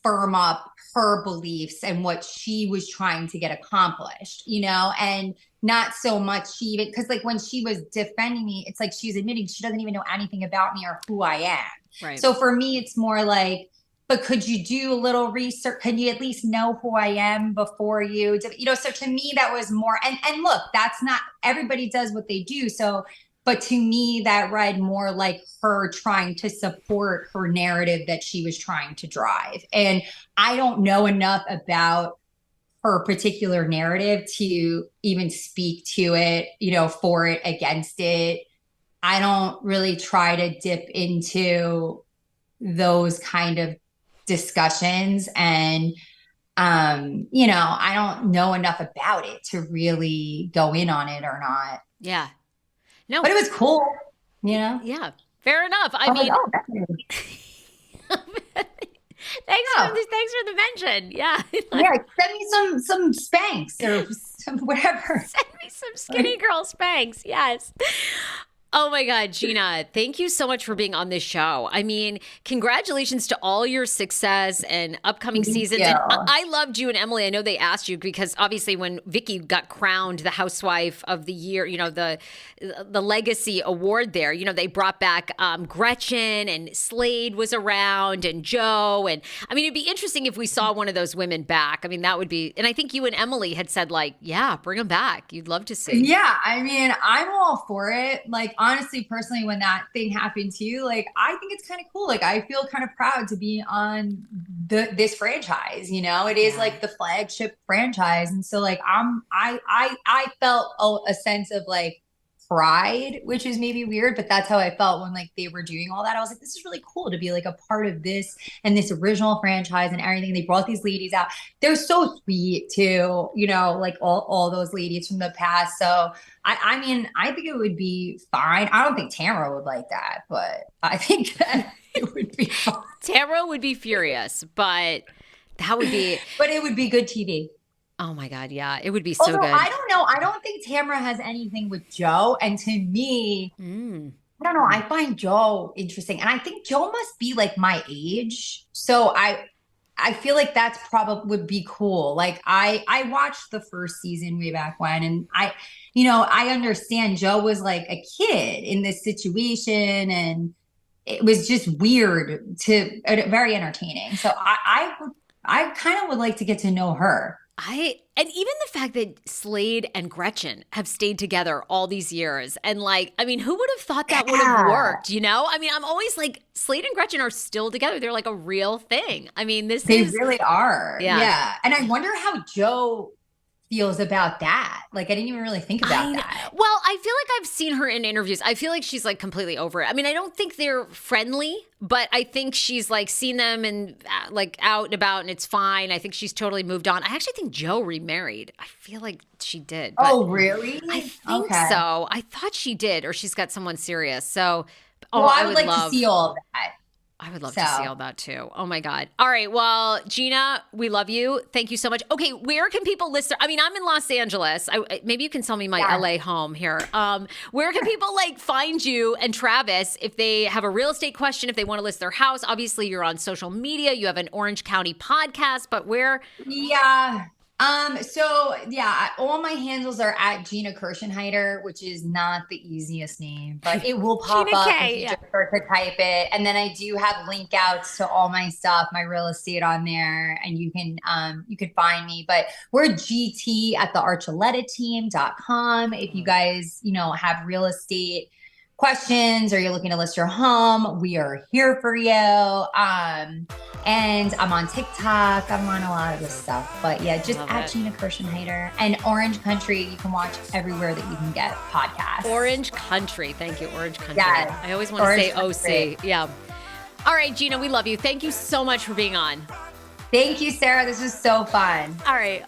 firm up her beliefs and what she was trying to get accomplished, you know, and not so much she even, because like when she was defending me, it's like she's admitting she doesn't even know anything about me or who I am. Right. So for me, it's more like, but could you do a little research? Can you at least know who I am before you know? So to me, that was more, and look, that's not, everybody does what they do. So, but to me, that read more like her trying to support her narrative that she was trying to drive. And I don't know enough about her particular narrative to even speak to it, you know, for it, against it. I don't really try to dip into those kind of discussions. And, you know, I don't know enough about it to really go in on it or not. Yeah. No, but it was cool, you know? Yeah. Fair enough. I mean, thanks for the mention. Yeah. Yeah. Send me some Spanx or some whatever. Send me some skinny girl Spanx. Yes. Oh my God, Gina, thank you so much for being on this show. I mean, congratulations to all your success and upcoming seasons. And I loved you and Emily. I know they asked you because obviously when Vicky got crowned the Housewife of the Year, you know, the Legacy Award there, you know, they brought back Gretchen and Slade was around and Joe. And I mean, it'd be interesting if we saw one of those women back. I mean, that would be, and I think you and Emily had said like, yeah, bring them back. You'd love to see. Yeah. I mean, I'm all for it. Like, honestly, personally, when that thing happened to you, like, I think it's kind of cool. Like, I feel kind of proud to be on this franchise, you know, it is like the flagship franchise. And so like, I felt a sense of like pride, which is maybe weird, but that's how I felt when like they were doing all that. I was like, this is really cool to be like a part of this and this original franchise and everything. They brought these ladies out. They're so sweet too, you know, like all those ladies from the past. So I mean, I think it would be fine. I don't think Tamara would like that, but I think that it would be fine. Tamara would be furious, but that would be. But it would be good TV. Oh my God, yeah. It would be so good. I don't know. I don't think Tamara has anything with Joe. And to me, I don't know. I find Joe interesting. And I think Joe must be like my age. So I feel like that's probably would be cool. Like I watched the first season way back when, and I understand Joe was like a kid in this situation, and it was just weird very entertaining. So I kind of would like to get to know her. And even the fact that Slade and Gretchen have stayed together all these years. And like, I mean, who would have thought that would have worked, you know? I mean, I'm always like, Slade and Gretchen are still together. They're like a real thing. I mean, they really are. Yeah. And I wonder how Joe feels about that. Like, I didn't even really think about that. Well, I feel like I've seen her in interviews. I feel like she's like completely over it. I mean, I don't think they're friendly, but I think she's like seen them and like out and about and it's fine. I think she's totally moved on. I actually think Joe remarried. I feel like she did. Oh, really? I think so. I thought she did, or she's got someone serious. So, I would like to see all of that. I would love to see all that too. Oh my God. All right. Well, Gina, we love you. Thank you so much. Okay. Where can people listen? I mean, I'm in Los Angeles. Maybe you can sell me my LA home here. Where can people like find you and Travis if they have a real estate question, if they want to list their house? Obviously you're on social media. You have an Orange County podcast, but where? Yeah. So yeah, all my handles are at Gina Kirschenheiter, which is not the easiest name, but it will pop up if you just start to type it. And then I do have link outs to all my stuff, my real estate on there, and you can find me, but we're GT at thearchuletateam.com. If you guys, have real estate questions or you're looking to list your home, we are here for you. And I'm on TikTok. I'm on a lot of this stuff, but yeah, just at Gina Kirschenheiter. And Orange Country, you can watch everywhere that you can get podcasts. Orange Country. Thank you, Orange Country. Yes. I always want to say OC. Yeah. All right, Gina, we love you. Thank you so much for being on. Thank you, Sarah. This was so fun. All right.